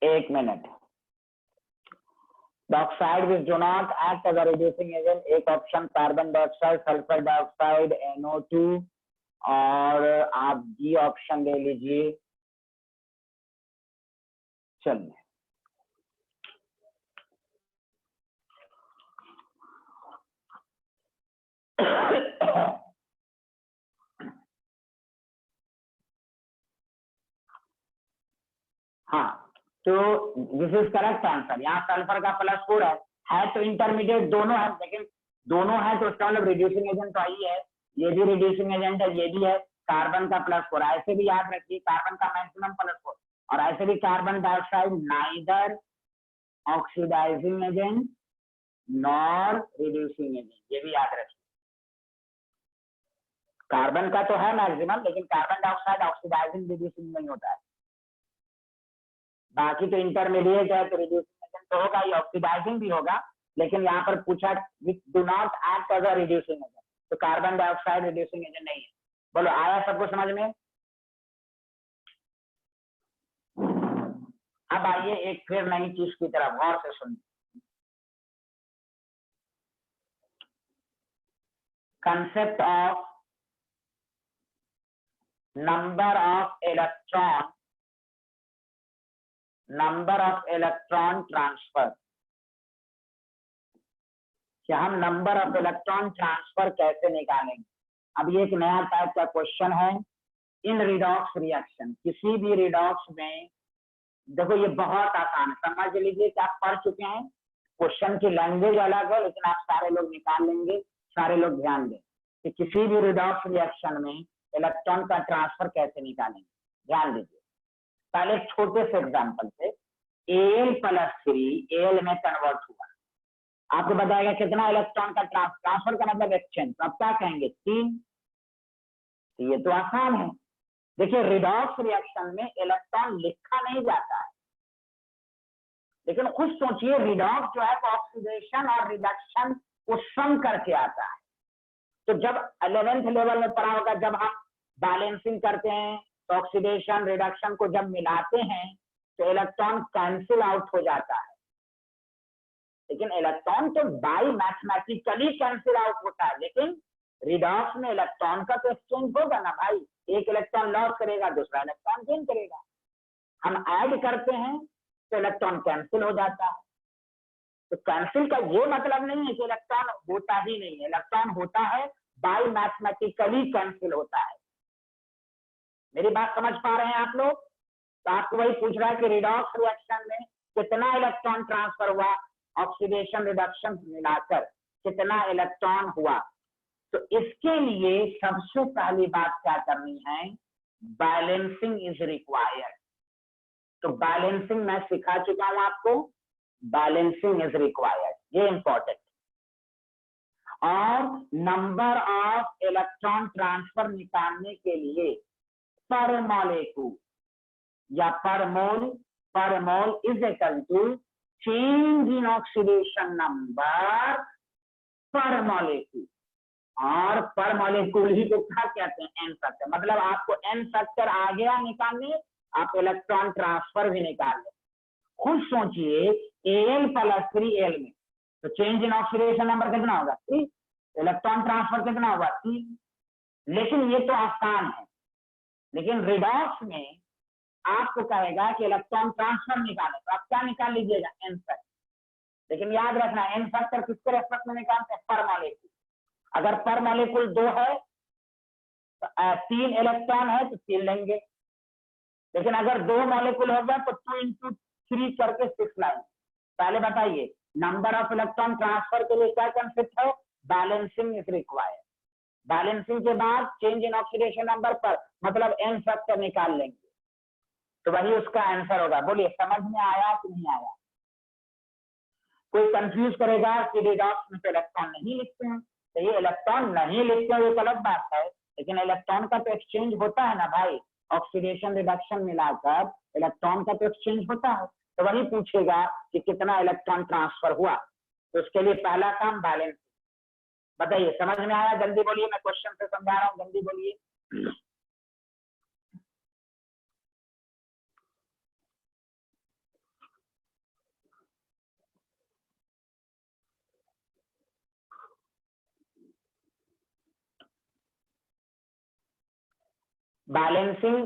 A: एक minute. The oxide which do not act as a reducing agent, एक option carbon dioxide, sulphur dioxide, NO2, और आप जी ऑप्शन ले लीजिए। चलिए हाँ, तो दिस इज करेक्ट आंसर। यहाँ सल्फर का +4 है तो इंटरमीडिएट दोनों है, लेकिन दोनों है तो उसका मतलब रिड्यूसिंग एजेंट तो ही है, ये भी रिड्यूसिंग एजेंट है, ये भी है। कार्बन का +4, ऐसे भी याद रखिए कार्बन का मैक्सिमम +4, और ऐसे भी carbon dioxide neither oxidising agent nor reducing agent, ये भी याद रखिए। कार्बन का तो है मैक्सिमम, लेकिन कार्बन डाइऑक्साइड ऑक्सीडाइजिंग रिड्यूसिंग नहीं होता है। बाकी तो इंटरमीडिएट है तो रिड्यूसिंग एजेंट तो होगा ही, ऑक्सीडाइजिंग भी होगा, लेकिन यहाँ पर पूछा do not act as a reducing agent, तो कार्बन डाइऑक्साइड रिड्यूसिंग एजेंट नहीं है। बोलो आया सबको समझ में? अब आइए एक फिर नई चीज की तरफ गौर से सुनिए। Concept of number of electron transfer. कि हम नंबर ऑफ इलेक्ट्रॉन ट्रांसफर कैसे निकालेंगे? अब ये एक नया टाइप का क्वेश्चन है इन रिडॉक्स रिएक्शन। किसी भी रिडॉक्स में देखो ये बहुत आसान है, समझ लीजिए कि आप पढ़ चुके हैं, क्वेश्चन की लैंग्वेज अलग है लेकिन आप सारे लोग निकाल लेंगे, सारे लोग ध्यान दें कि किसी भी रिडॉक्स रिएक्शन में इलेक्ट्रॉन का ट्रांसफर कैसे निकालेंगे। ध्यान दीजिए, पहले छोटे से एग्जांपल से Al+3 Al में कन्वर्ट हुआ, आपको बताएगा कितना इलेक्ट्रॉन का ट्रांसफर का मतलब एक्सचेंज, तो आप क्या कहेंगे 3। तो ये तो आसान है। देखिए रिडॉक्स रिएक्शन में इलेक्ट्रॉन लिखा नहीं जाता है, लेकिन खुद सोचिए रिडॉक्स जो है तो ऑक्सीडेशन और रिडक्शन को सम करके आता है। तो जब 11th लेवल में पढ़ा होगा, जब हम बैलेंसिंग करते हैं तो ऑक्सीडेशन रिडक्शन को जब मिलाते हैं तो इलेक्ट्रॉन कैंसिल आउट हो जाता है, लेकिन इलेक्ट्रॉन तो बाय मैथमेटिकली कैंसिल आउट होता है, लेकिन रिडॉक्स में इलेक्ट्रॉन का तो एक्सचेंज होगा ना भाई, एक इलेक्ट्रॉन लॉस करेगा दूसरा इलेक्ट्रॉन गेन करेगा। हम ऐड करते हैं तो इलेक्ट्रॉन कैंसिल हो जाता है। तो कैंसिल का ये मतलब नहीं है कि इलेक्ट्रॉन होता ही नहीं है, इलेक्ट्रॉन होता है, बाय मैथमेटिकली कैंसिल होता है। मेरी बात समझ पा रहे हैं आप लोग? तो आपको वही पूछ रहा है कि रिडॉक्स रिएक्शन में कितना इलेक्ट्रॉन ट्रांसफर हुआ, ऑक्सीडेशन रिडक्शन मिलाकर कितना इलेक्ट्रॉन हुआ। तो इसके लिए सबसे पहली बात क्या करनी है, बैलेंसिंग इज रिक्वायर्ड। तो बैलेंसिंग मैं सिखा चुका हूं आपको, बैलेंसिंग इज रिक्वायर्ड, ये इंपॉर्टेंट। और नंबर ऑफ इलेक्ट्रॉन ट्रांसफर निकालने के लिए पर मॉलिक्यूल या per mole is equal to change in oxidation number per molecule. और पर मॉलिक्यूल ही को क्या कहते हैं, एन फैक्टर। मतलब आपको एन फैक्टर आ गया निकालने, आप इलेक्ट्रॉन ट्रांसफर भी निकाल लें। खुद सोचिए Al+3 Al में तो चेंज इन ऑक्सीडेशन नंबर कितना होगा 3, इलेक्ट्रॉन ट्रांसफर कितना होगा 3। लेकिन ये तो आसान है, लेकिन रिडॉक्स में आपको कहेगा कि इलेक्ट्रॉन ट्रांसफर निकाले, तो आप क्या निकाल लीजिएगा, एन फैक्टर। लेकिन याद रखना एन फैक्टर किसके रेस्पेक्ट में निकालते हैं, पर मॉलिक्यूल। अगर पर मॉलिक्यूल 2 है तो 3 इलेक्ट्रॉन है तो 3 लेंगे, लेकिन अगर 2 मॉलिक्यूल होगा तो 2 × 3 करके 6 लाएंगे। पहले बताइए नंबर ऑफ इलेक्ट्रॉन ट्रांसफर के लिए क्या कंसेप्ट है, बैलेंसिंग इज रिक्वायर्ड। बैलेंसिंग के बाद चेंज इन ऑक्सीडेशन नंबर पर मतलब एन फैक्टर निकाल लेंगे, तो वही उसका आंसर होगा। बोलिए समझ में आया कि नहीं आया? कोई कंफ्यूज करेगा कि रिडॉक्स में तो इलेक्ट्रॉन नहीं लिखते हैं, तो ये इलेक्ट्रॉन नहीं लिखते हैं ये गलत बात है, लेकिन इलेक्ट्रॉन का तो एक्सचेंज होता है ना भाई, ऑक्सीडेशन रिडक्शन मिलाकर इलेक्ट्रॉन का तो एक्सचेंज होता है। तो वही पूछेगा कि कितना इलेक्ट्रॉन ट्रांसफर हुआ, तो उसके लिए पहला काम बैलेंस। बताइए समझ में आया? जल्दी बोलिए, मैं क्वेश्चन से समझा रहा हूँ, जल्दी बोलिए। बैलेंसिंग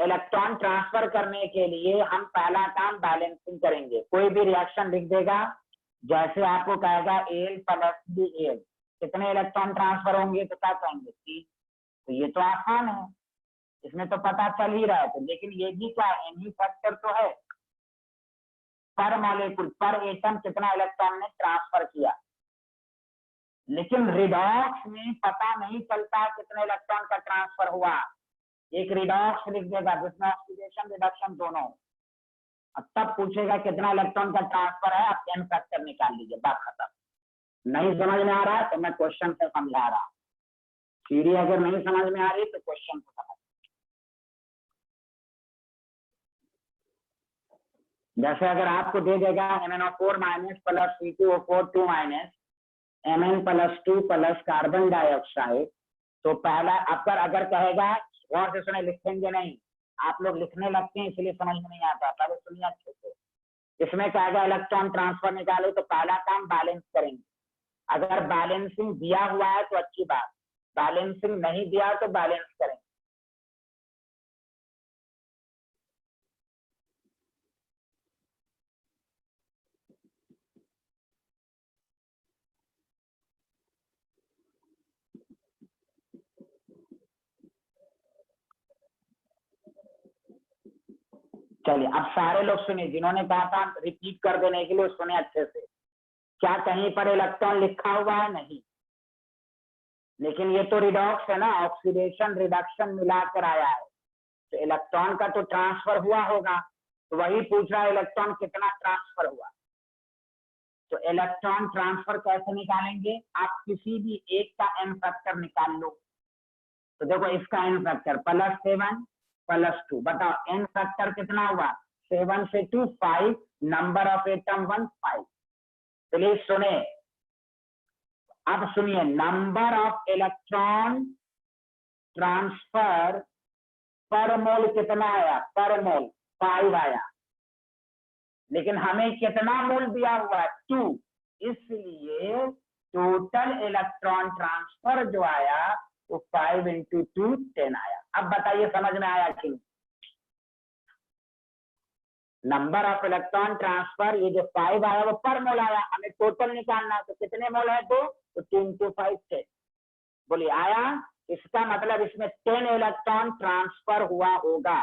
A: इलेक्ट्रॉन ट्रांसफर करने के लिए हम पहला काम बैलेंसिंग करेंगे। कोई भी रिएक्शन लिख देगा, जैसे आपको कहेगा Al प्लस Bl, कितने इलेक्ट्रॉन ट्रांसफर होंगे तो क्या कहेंगे 3। तो ये तो आसान है, इसमें तो पता चल ही रहा है। तो लेकिन ये भी क्या एनी फैक्टर तो है, पर मॉलिक्यूल पर एटम कितना इलेक्ट्रॉन ने ट्रांसफर किया। लेकिन रिडॉक्स में पता नहीं चलता कितने इलेक्ट्रॉन का ट्रांसफर हुआ। एक रिडॉक्स लिख देगा जिसमें ऑक्सीडेशन रिडक्शन दोनों, अब तब पूछेगा कितना इलेक्ट्रॉन का ट्रांसफर है, आप एन फैक्टर निकाल लीजिए, बात खत्म। नहीं समझ में आ रहा है तो मैं क्वेश्चन से समझा रहा हूँ, सीढ़ी अगर नहीं समझ में आ रही तो क्वेश्चन से समझ। जैसे अगर आपको दे देगा MnO4 minus plus C2O4 2 minus Mn plus 2 plus carbon dioxide, तो पहला आपका अगर कहेगा, गौर से सुने, लिखेंगे नहीं, आप लोग लिखने लगते हैं इसलिए समझ में नहीं आता, पहले सुनिए अच्छे से। इसमें कहेगा इलेक्ट्रॉन ट्रांसफर निकालो, तो पहला काम बैलेंस करेंगे। अगर बैलेंसिंग दिया हुआ है तो अच्छी बात, बैलेंसिंग नहीं दिया तो बैलेंस करेंगे। चलिए अब सारे लोग सुनिए, जिन्होंने कहा था रिपीट कर देने के लिए सुने अच्छे से। क्या कहीं पर इलेक्ट्रॉन लिखा हुआ है? नहीं, लेकिन ये तो रिडॉक्स है ना, ऑक्सीडेशन रिडक्शन मिलाकर आया है, तो इलेक्ट्रॉन का तो ट्रांसफर हुआ होगा। तो वही पूछ रहा है इलेक्ट्रॉन कितना ट्रांसफर हुआ। तो इलेक्ट्रॉन ट्रांसफर कैसे निकालेंगे? आप किसी भी एक का एन फैक्टर निकाल लो। तो देखो इसका एन फैक्टर +7 +2, बताओ एन फैक्टर कितना हुआ? 7 से 2 5, नंबर ऑफ एटम 1 5। प्लीज सुने, अब सुनिए, नंबर ऑफ इलेक्ट्रॉन ट्रांसफर पर मोल कितना आया? पर मोल 5 आया, लेकिन हमें कितना मोल दिया हुआ है? 2, इसलिए टोटल इलेक्ट्रॉन ट्रांसफर जो आया वो 5 × 2 10 आया। अब बताइए समझ में आया कि नहीं? नंबर ऑफ इलेक्ट्रॉन ट्रांसफर, ये जो 5 आया वो पर मोल आया, हमें टोटल निकालना है, तो कितने मोल है? तो 2 × 5 10। बोलिए आया? इसका मतलब इसमें 10 इलेक्ट्रॉन ट्रांसफर हुआ होगा,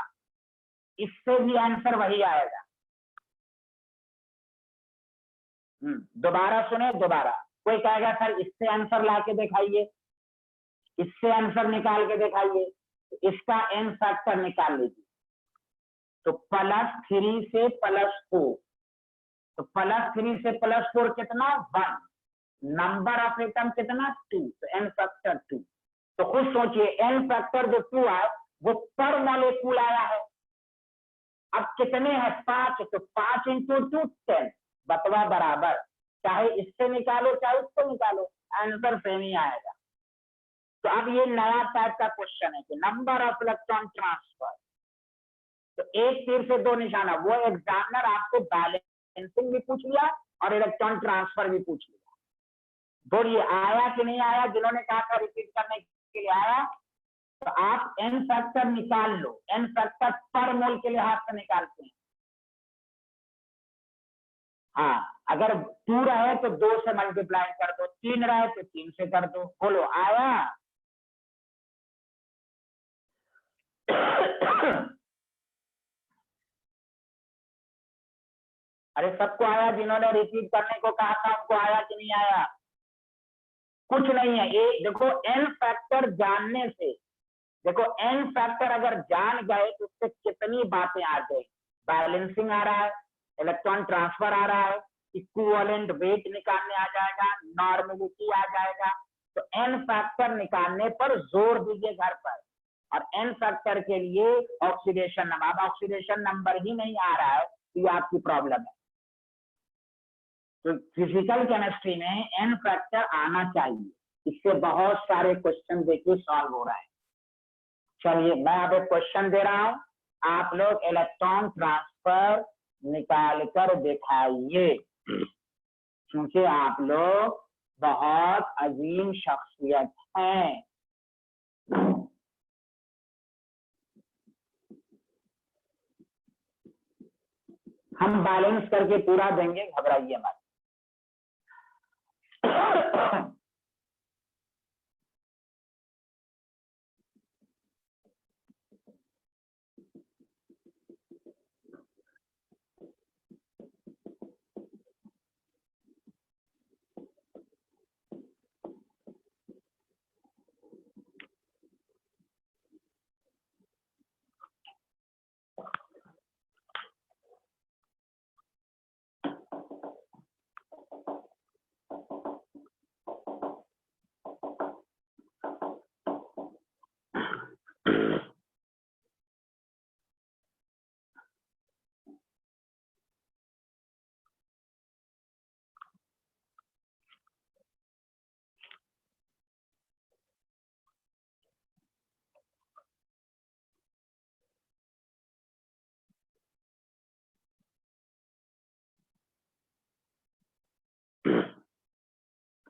A: इससे भी आंसर वही आएगा। दोबारा सुने, दोबारा। कोई कहेगा सर इससे आंसर ला के दिखाइए, इससे आंसर निकाल के दिखाइए, तो इसका एन फैक्टर निकाल लीजिए। तो +3 से +4, तो +3 से +4 कितना? 1, नंबर ऑफ एटम कितना? 2, तो एन फैक्टर 2। तो खुद सोचिए, एन फैक्टर जो 2 आया वो पर मॉलिक्यूल आया है। अब कितने हैं? 5, तो 5 × 2 10, बतवा बराबर, चाहे इससे निकालो चाहे उससे निकालो, आंसर सेम ही आएगा। तो अब ये नया टाइप का क्वेश्चन है कि नंबर ऑफ इलेक्ट्रॉन ट्रांसफर, तो एक तीर से दो निशाना, वो एग्जामिनर आपको बैलेंसिंग भी पूछ लिया और इलेक्ट्रॉन ट्रांसफर भी पूछ लिया। बोलिए आया कि नहीं आया? जिन्होंने कहा था रिपीट करने के लिए आया, तो आप एन फैक्टर निकाल लो। एन फैक्टर पर मोल के लिहाज से निकालते हैं। हाँ, अगर 2 रहे तो 2 से मल्टीप्लाई कर दो, 3 रहे तो 3 से कर दो। बोलो आया? अरे सबको आया, जिन्होंने रिपीट करने को कहा था उनको आया कि नहीं आया? कुछ नहीं है, ये देखो एन फैक्टर जानने से, देखो एन फैक्टर अगर जान गए तो उससे कितनी बातें आ गई। बैलेंसिंग आ रहा है, इलेक्ट्रॉन ट्रांसफर आ रहा है, इक्विवेलेंट वेट निकालने आ जाएगा, नॉर्मेलिटी आ जाएगा। तो एन फैक्टर निकालने पर जोर दीजिए घर पर। और एन फैक्टर के लिए ऑक्सीडेशन नंबर, अब ऑक्सीडेशन नंबर ही नहीं आ रहा है तो ये आपकी प्रॉब्लम है। तो फिजिकल केमिस्ट्री में एन फैक्टर आना चाहिए, इससे बहुत सारे क्वेश्चन देखिए सॉल्व हो रहा है। चलिए मैं अब एक क्वेश्चन दे रहा हूं, आप लोग इलेक्ट्रॉन ट्रांसफर निकाल कर दिखाइए, क्योंकि आप लोग बहुत अजीम शख्सियत हैं। हम बैलेंस करके पूरा देंगे, घबराइए मत।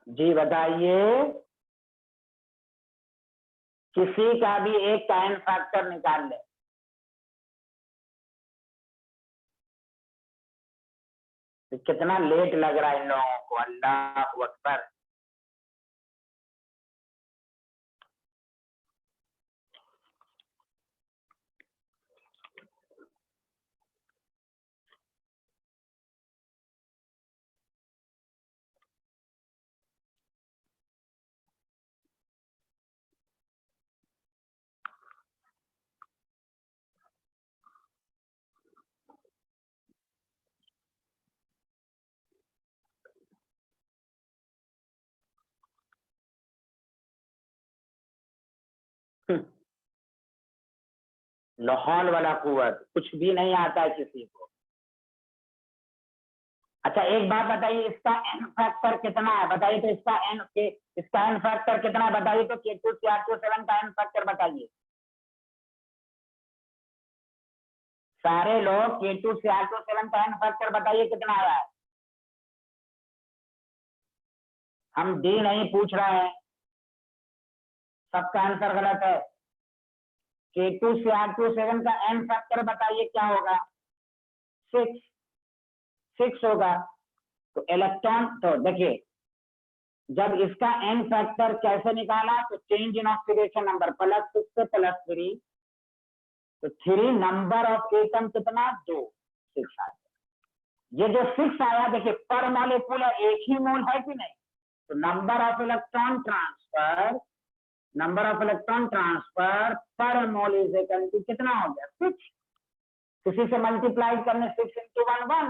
A: जी बताइए, किसी का भी एक टाइम फैक्टर निकाल ले। तो कितना लेट लग रहा है इन लोगों को, अल्लाह अकबर। लाहौल वाला कुव्वत, कुछ भी नहीं आता है किसी को। अच्छा एक बात बताइए, इसका एन फैक्टर कितना है बताइए तो, इसका एन फैक्टर कितना है बताइए तो, K2CR27 का एन फैक्टर बताइए। सारे लोग K2CR27 का एन फैक्टर बताइए कितना आया है। हम डी नहीं पूछ रहे हैं, सबका आंसर गलत है। K2CR27 का एन फैक्टर बताइए क्या होगा। 6 होगा। तो इलेक्ट्रॉन, तो देखिए जब इसका एन फैक्टर कैसे निकाला, तो चेंज इन ऑक्सीडेशन नंबर +6 से +3, तो 3 नंबर ऑफ एटम कितना, 2, 6 आया। ये जो 6 आया देखिए पर मॉलिक्यूल है, एक ही मोल है कि नहीं, तो नंबर ऑफ इलेक्ट्रॉन ट्रांसफर पर मोल इज इक्वल टू कितना हो गया, 6। किसी से मल्टीप्लाई करने 6 × 1 1,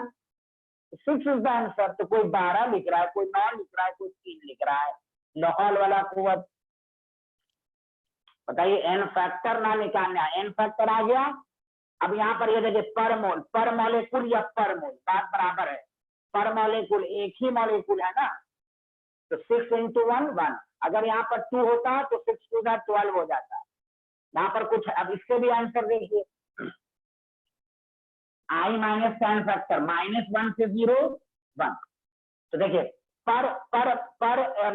A: 6 इज द आंसर। तो कोई 12 लिख रहा है, कोई 9 लिख रहा है, कोई 3 लिख रहा है। लाहौल वाला कुव्वत बताइए, एन फैक्टर ना निकालना, एन फैक्टर आ गया। अब यहाँ पर ये देखिए पर मॉलिक्यूल या पर मोल बात बराबर है। पर मॉलिक्यूल एक ही मॉलिक्यूल है ना, तो 6 × 1 1। अगर यहाँ पर 2 होता तो 6 2 12 हो जाता। यहाँ पर कुछ, अब इससे भी आंसर देखिए, I माइनस का एन फैक्टर -1 से 0 1। तो देखिए पर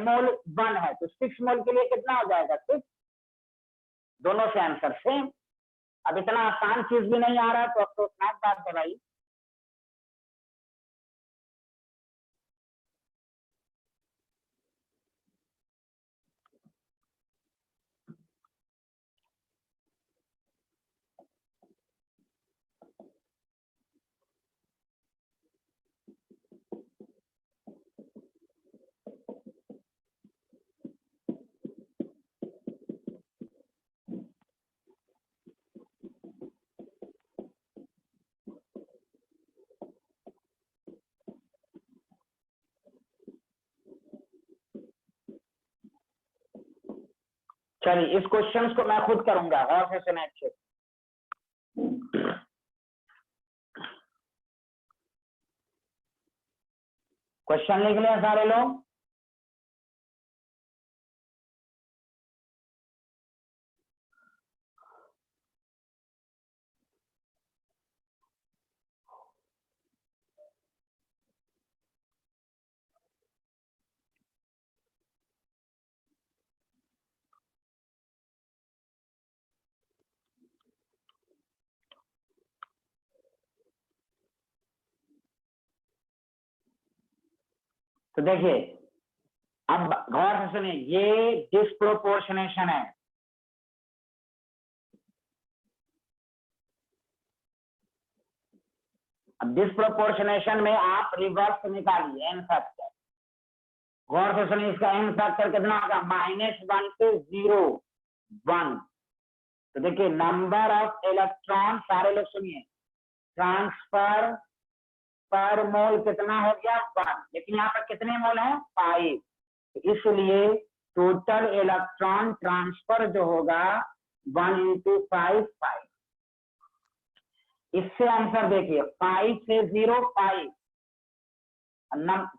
A: मोल 1 है, तो 6 मोल के लिए कितना हो जाएगा, 6। दोनों से आंसर सेम। अब इतना आसान चीज भी नहीं आ रहा तो अफसोसनाक बात है भाई। चलिए इस क्वेश्चन को मैं खुद करूंगा, गौर से सुने अच्छे। क्वेश्चन लिख लिया सारे लोग। तो देखिए अब गौर से सुनिए, ये डिस्प्रोपोर्शनेशन है। अब डिस्प्रोपोर्शनेशन में आप रिवर्स निकालिए एन फैक्टर। गौर से सुनिए, इसका एन फैक्टर कितना होगा? -1 से 0 1। तो देखिए नंबर ऑफ इलेक्ट्रॉन, सारे लोग सुनिए, ट्रांसफर पर मोल कितना हो गया? 1। लेकिन यहाँ पर कितने मोल हैं? 5। तो इसलिए टोटल इलेक्ट्रॉन ट्रांसफर जो होगा 1 × 5 5। इससे आंसर देखिए, 5 से 0 5,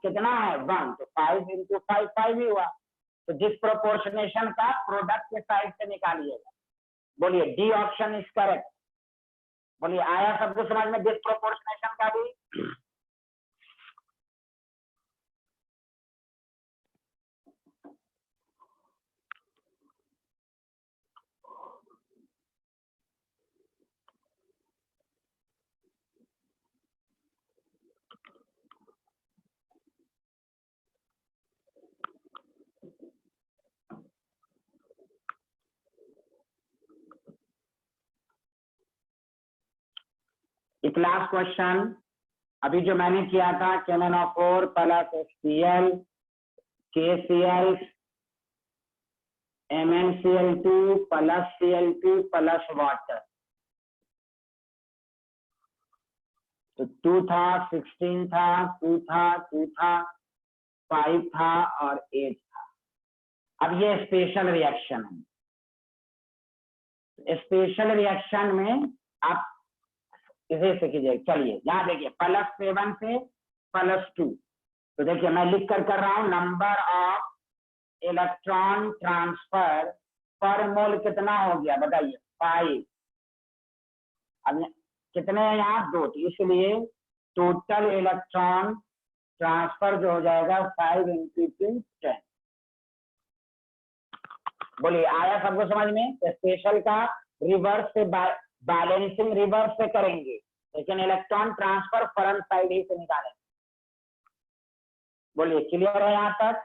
A: कितना है? 1। तो 5 × 5 5 ही हुआ। तो डिस्प्रोपोर्शनेशन का प्रोडक्ट के साइड से निकालिएगा। बोलिए डी ऑप्शन इज करेक्ट। बोलिए आया सबको समझ में डिस्प्रोपोर्शनेशन का भी? एक लास्ट क्वेश्चन अभी जो मैंने किया था, KNO4 + HCl, KCl, MnCl2 + Cl2 + water. तो 2 था, 16 था, 2 था, 2 था, 5 था और 8 था। अब ये स्पेशल रिएक्शन है। स्पेशल रिएक्शन में आप इसे से कीजिए। चलिए यहाँ देखिए, +7 से +2। तो देखिए मैं लिख कर रहा हूं, नंबर ऑफ इलेक्ट्रॉन ट्रांसफर पर मोल कितना हो गया? बताइए 5। अब कितने हैं यहाँ? 2। तो इसलिए टोटल इलेक्ट्रॉन ट्रांसफर जो हो जाएगा 5 × 2 10। बोलिए आया सबको समझ में? स्पेशल का रिवर्स से बैलेंसिंग रिवर्स से करेंगे, लेकिन इलेक्ट्रॉन ट्रांसफर फ्रंट साइड ही से निकालेंगे। बोलिए क्लियर है यहाँ तक?